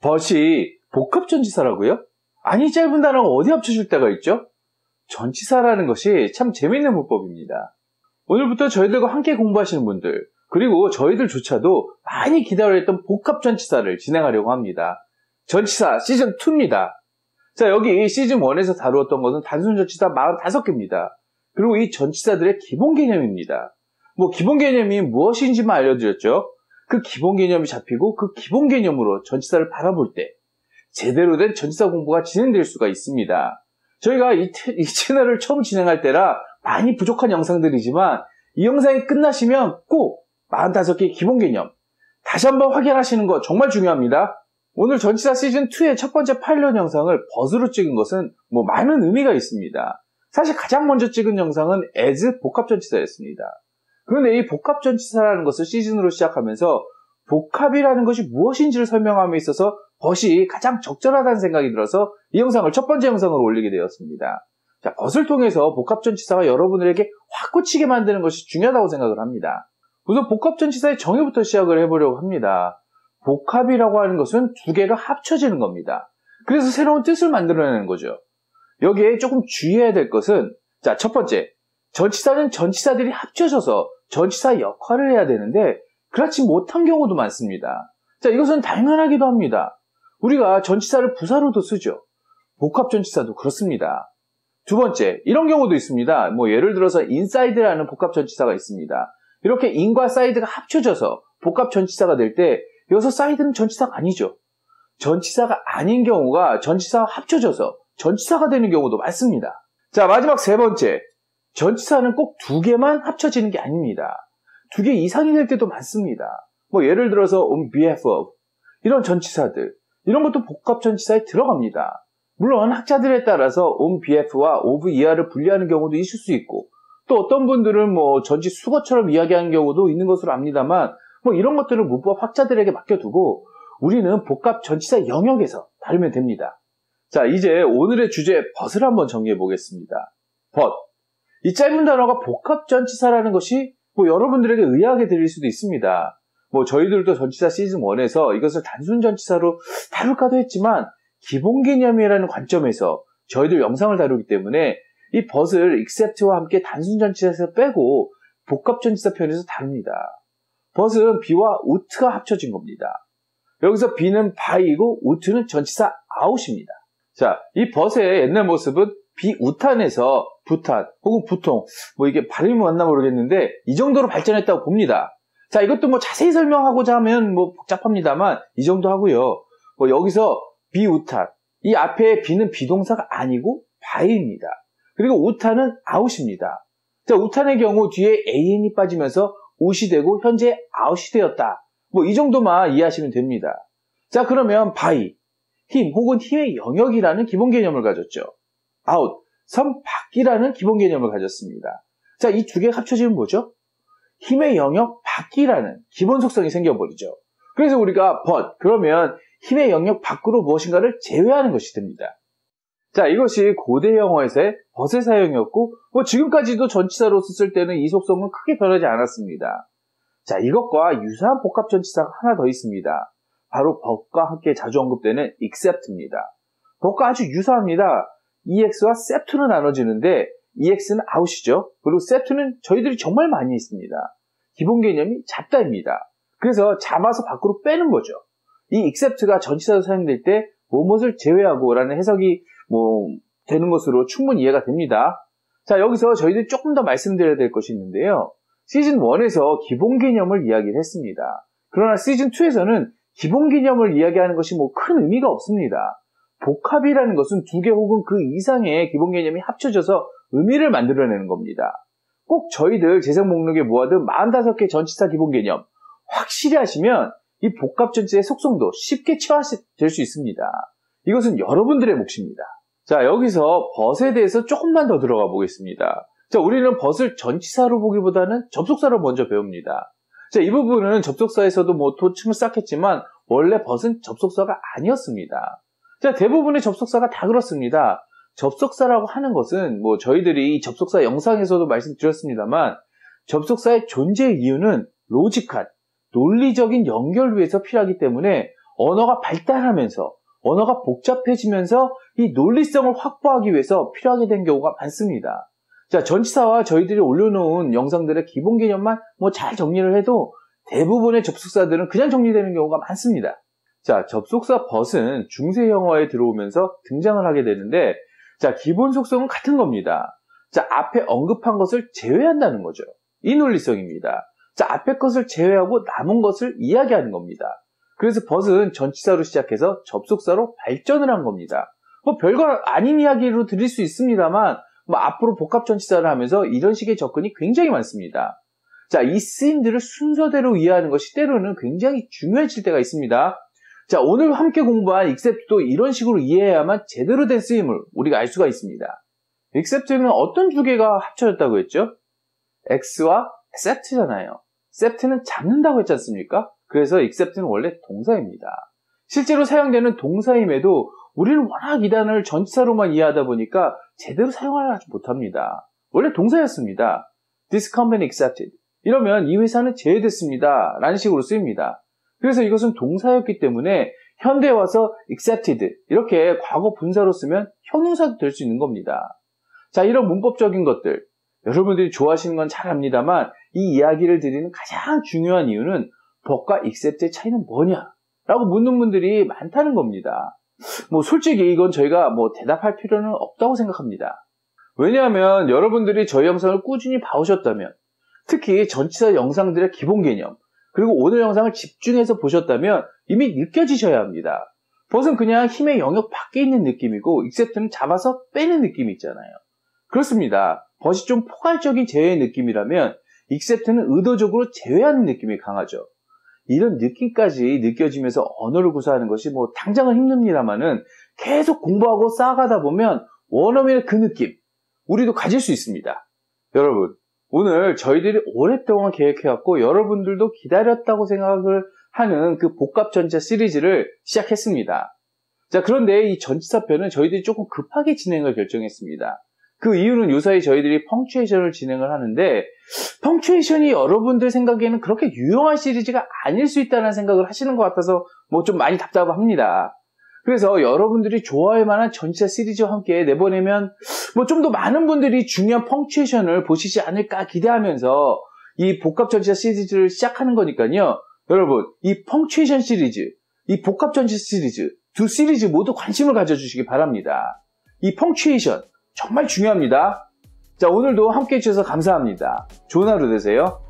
벗이 복합전치사라고요? 아니, 짧은 단어가 어디 합쳐질 때가 있죠? 전치사라는 것이 참 재미있는 문법입니다. 오늘부터 저희들과 함께 공부하시는 분들, 그리고 저희들조차도 많이 기다려했던 복합전치사를 진행하려고 합니다. 전치사 시즌2입니다. 자, 여기 시즌1에서 다루었던 것은 단순전치사 45개입니다. 그리고 이 전치사들의 기본 개념입니다. 기본 개념이 무엇인지만 알려드렸죠. 그 기본 개념이 잡히고 그 기본 개념으로 전치사를 바라볼 때 제대로 된 전치사 공부가 진행될 수가 있습니다. 저희가 이 채널을 처음 진행할 때라 많이 부족한 영상들이지만 이 영상이 끝나시면 꼭 45개의 기본 개념 다시 한번 확인하시는 거 정말 중요합니다. 오늘 전치사 시즌2의 첫 번째 파일럿 영상을 벗으로 찍은 것은 많은 의미가 있습니다. 사실 가장 먼저 찍은 영상은 as 복합전치사였습니다. 그런데 이 복합전치사라는 것을 시즌으로 시작하면서 복합이라는 것이 무엇인지를 설명함에 있어서 벗이 가장 적절하다는 생각이 들어서 이 영상을 첫 번째 영상으로 올리게 되었습니다. 자, 벗을 통해서 복합전치사가 여러분들에게 확 꽂히게 만드는 것이 중요하다고 생각을 합니다. 우선 복합전치사의 정의부터 시작을 해보려고 합니다. 복합이라고 하는 것은 두 개가 합쳐지는 겁니다. 그래서 새로운 뜻을 만들어내는 거죠. 여기에 조금 주의해야 될 것은, 자, 첫 번째, 전치사는 전치사들이 합쳐져서 전치사 역할을 해야 되는데 그렇지 못한 경우도 많습니다. 자, 이것은 당연하기도 합니다. 우리가 전치사를 부사로도 쓰죠. 복합전치사도 그렇습니다. 두 번째, 이런 경우도 있습니다. 예를 들어서 inside라는 복합전치사가 있습니다. 이렇게 in과 side가 합쳐져서 복합전치사가 될 때 여기서 side는 전치사가 아니죠. 전치사가 아닌 경우가 전치사와 합쳐져서 전치사가 되는 경우도 많습니다. 자, 마지막 세 번째, 전치사는 꼭 두 개만 합쳐지는 게 아닙니다. 두 개 이상이 될 때도 많습니다. 예를 들어서 on behalf of 이런 전치사들, 이런 것도 복합전치사에 들어갑니다. 물론 학자들에 따라서 on behalf와 of 이하를 분리하는 경우도 있을 수 있고 또 어떤 분들은 전치 수거처럼 이야기하는 경우도 있는 것으로 압니다만 이런 것들은 문법 학자들에게 맡겨두고 우리는 복합전치사 영역에서 다루면 됩니다. 자, 이제 오늘의 주제 벗을 한번 정리해 보겠습니다. 벗. 이 짧은 단어가 복합전치사라는 것이 여러분들에게 의아하게 들릴 수도 있습니다. 저희들도 전치사 시즌1에서 이것을 단순전치사로 다룰까도 했지만 기본 개념이라는 관점에서 저희들 영상을 다루기 때문에 이 벗을 except와 함께 단순전치사에서 빼고 복합전치사 편에서 다룹니다. 벗은 be와 would가 합쳐진 겁니다. 여기서 be는 by이고 would는 전치사 out입니다. 자, 이 벗의 옛날 모습은 비우탄에서 부탄 혹은 부통 이게 발음이 맞나 모르겠는데 이 정도로 발전했다고 봅니다. 자, 이것도 자세히 설명하고자 하면 복잡합니다만 이 정도 하고요. 여기서 비우탄, 이 앞에 비는 비동사가 아니고 by입니다. 그리고 우탄은 out입니다. 자, 우탄의 경우 뒤에 an이 빠지면서 out이 되고 현재 out이 되었다. 이 정도만 이해하시면 됩니다. 자, 그러면 by, 힘 혹은 힘의 영역이라는 기본 개념을 가졌죠. out, 선 밖이라는 기본 개념을 가졌습니다. 자, 이 두 개가 합쳐지면 뭐죠? 힘의 영역 밖이라는 기본 속성이 생겨버리죠. 그래서 우리가 but, 그러면 힘의 영역 밖으로 무엇인가를 제외하는 것이 됩니다. 자, 이것이 고대 영어에서의 but의 사용이었고 지금까지도 전치사로 썼을 때는 이 속성은 크게 변하지 않았습니다. 자, 이것과 유사한 복합전치사가 하나 더 있습니다. 바로 but과 함께 자주 언급되는 except입니다. but과 아주 유사합니다. ex와 셉트로 나눠지는데 ex는 out이죠. 그리고 셉트는 저희들이 정말 많이 있습니다. 기본 개념이 잡다입니다. 그래서 잡아서 밖으로 빼는 거죠. 이 except가 전치사로 사용될 때 무엇을 제외하고 라는 해석이 되는 것으로 충분히 이해가 됩니다. 자, 여기서 저희들이 조금 더 말씀드려야 될 것이 있는데요. 시즌1에서 기본 개념을 이야기를 했습니다. 그러나 시즌2에서는 기본 개념을 이야기하는 것이 큰 의미가 없습니다. 복합이라는 것은 두 개 혹은 그 이상의 기본 개념이 합쳐져서 의미를 만들어내는 겁니다. 꼭 저희들 재생 목록에 모아둔 45개 전치사 기본 개념 확실히 하시면 이 복합전치사의 속성도 쉽게 체화될 수 있습니다. 이것은 여러분들의 몫입니다. 자, 여기서 벗에 대해서 조금만 더 들어가 보겠습니다. 자, 우리는 벗을 전치사로 보기보다는 접속사로 먼저 배웁니다. 자, 이 부분은 접속사에서도 도침을 쌓겠지만 원래 벗은 접속사가 아니었습니다. 자, 대부분의 접속사가 다 그렇습니다. 접속사라고 하는 것은 저희들이 이 접속사 영상에서도 말씀드렸습니다만 접속사의 존재의 이유는 로직한, 논리적인 연결 위해서 필요하기 때문에 언어가 발달하면서 언어가 복잡해지면서 이 논리성을 확보하기 위해서 필요하게 된 경우가 많습니다. 자, 전치사와 저희들이 올려놓은 영상들의 기본 개념만 잘 정리를 해도 대부분의 접속사들은 그냥 정리되는 경우가 많습니다. 자, 접속사 but은 중세 영어에 들어오면서 등장을 하게 되는데, 자, 기본 속성은 같은 겁니다. 자, 앞에 언급한 것을 제외한다는 거죠. 이 논리성입니다. 자, 앞에 것을 제외하고 남은 것을 이야기하는 겁니다. 그래서 but은 전치사로 시작해서 접속사로 발전을 한 겁니다. 별거 아닌 이야기로 들릴 수 있습니다만, 앞으로 복합 전치사를 하면서 이런 식의 접근이 굉장히 많습니다. 자, 이 쓰임들을 순서대로 이해하는 것이 때로는 굉장히 중요해질 때가 있습니다. 자, 오늘 함께 공부한 except도 이런 식으로 이해해야만 제대로 된 쓰임을 우리가 알 수가 있습니다. except는 어떤 두 개가 합쳐졌다고 했죠? x와 accept잖아요. accept는 잡는다고 했지 않습니까? 그래서 except는 원래 동사입니다. 실제로 사용되는 동사임에도 우리는 워낙 이 단어를 전치사로만 이해하다 보니까 제대로 사용을 하지 못합니다. 원래 동사였습니다. This company accepted. 이러면 이 회사는 제외됐습니다. 라는 식으로 쓰입니다. 그래서 이것은 동사였기 때문에 현대에 와서 accepted 이렇게 과거 분사로 쓰면 형용사도 될 수 있는 겁니다. 자, 이런 문법적인 것들 여러분들이 좋아하시는 건 잘 압니다만 이 이야기를 드리는 가장 중요한 이유는 but과 accept의 차이는 뭐냐? 라고 묻는 분들이 많다는 겁니다. 솔직히 이건 저희가 대답할 필요는 없다고 생각합니다. 왜냐하면 여러분들이 저희 영상을 꾸준히 봐오셨다면, 특히 전치사 영상들의 기본 개념, 그리고 오늘 영상을 집중해서 보셨다면 이미 느껴지셔야 합니다. but은 그냥 힘의 영역 밖에 있는 느낌이고 accept는 잡아서 빼는 느낌이 있잖아요. 그렇습니다. but이 좀 포괄적인 제외의 느낌이라면 accept는 의도적으로 제외하는 느낌이 강하죠. 이런 느낌까지 느껴지면서 언어를 구사하는 것이 당장은 힘듭니다만은 계속 공부하고 쌓아가다 보면 원어민의 그 느낌 우리도 가질 수 있습니다. 여러분, 오늘 저희들이 오랫동안 계획해왔고 여러분들도 기다렸다고 생각을 하는 그 복합 전치사 시리즈를 시작했습니다. 자, 그런데 이 전치사 편은 저희들이 조금 급하게 진행을 결정했습니다. 그 이유는 요사이 저희들이 펑추에이션을 진행을 하는데 펑추에이션이 여러분들 생각에는 그렇게 유용한 시리즈가 아닐 수 있다는 생각을 하시는 것 같아서 좀 많이 답답합니다. 그래서 여러분들이 좋아할 만한 전치사 시리즈와 함께 내보내면 좀 더 많은 분들이 중요한 펑추에이션을 보시지 않을까 기대하면서 이 복합 전치사 시리즈를 시작하는 거니까요. 여러분, 이 펑추에이션 시리즈, 이 복합 전치사 시리즈 두 시리즈 모두 관심을 가져주시기 바랍니다. 이 펑추에이션 정말 중요합니다. 자, 오늘도 함께 해주셔서 감사합니다. 좋은 하루 되세요.